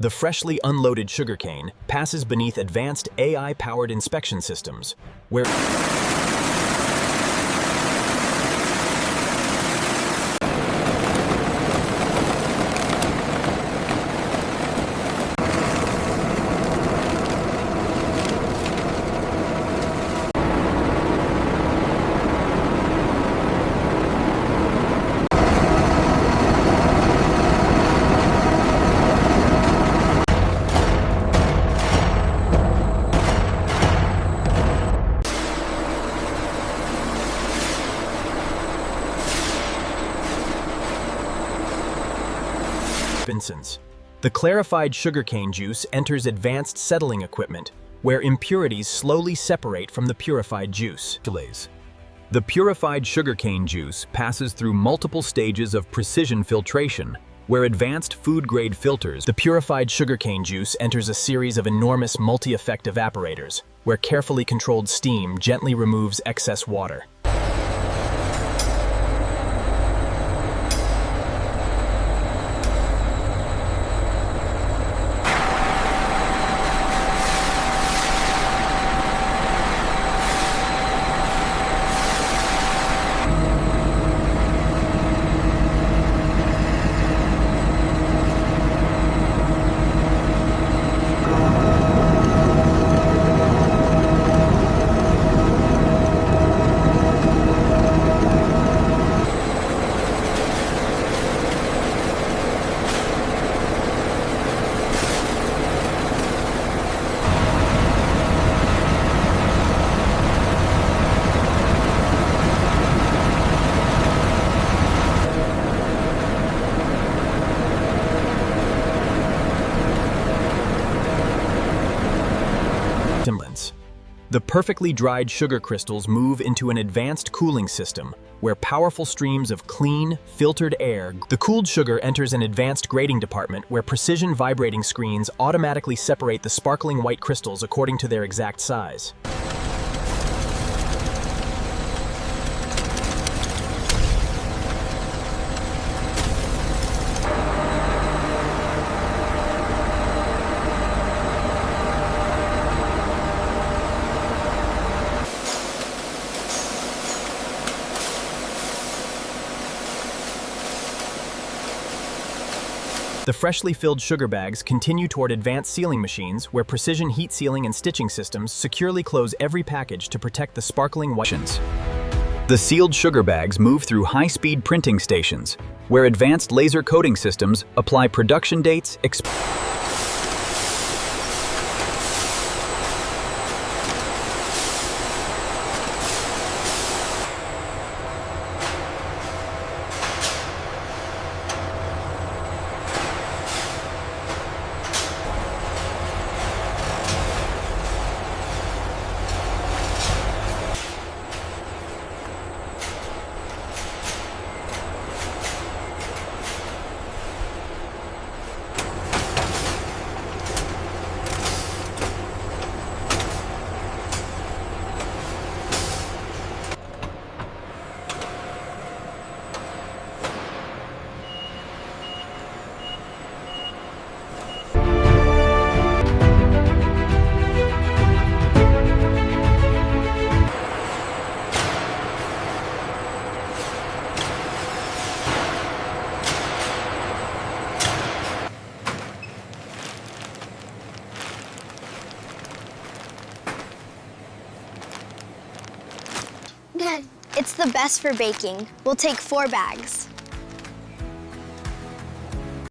The freshly unloaded sugarcane passes beneath advanced AI-powered inspection systems, where the clarified sugarcane juice enters advanced settling equipment, where impurities slowly separate from the purified juice. The purified sugarcane juice passes through multiple stages of precision filtration, where advanced food-grade filters. The purified sugarcane juice enters a series of enormous multi-effect evaporators, where carefully controlled steam gently removes excess water. The perfectly dried sugar crystals move into an advanced cooling system, where powerful streams of clean, filtered air. The cooled sugar enters an advanced grading department where precision vibrating screens automatically separate the sparkling white crystals according to their exact size. The freshly filled sugar bags continue toward advanced sealing machines where precision heat sealing and stitching systems securely close every package to protect the sparkling white. The sealed sugar bags move through high-speed printing stations where advanced laser coating systems apply production dates. It's the best for baking. We'll take 4 bags.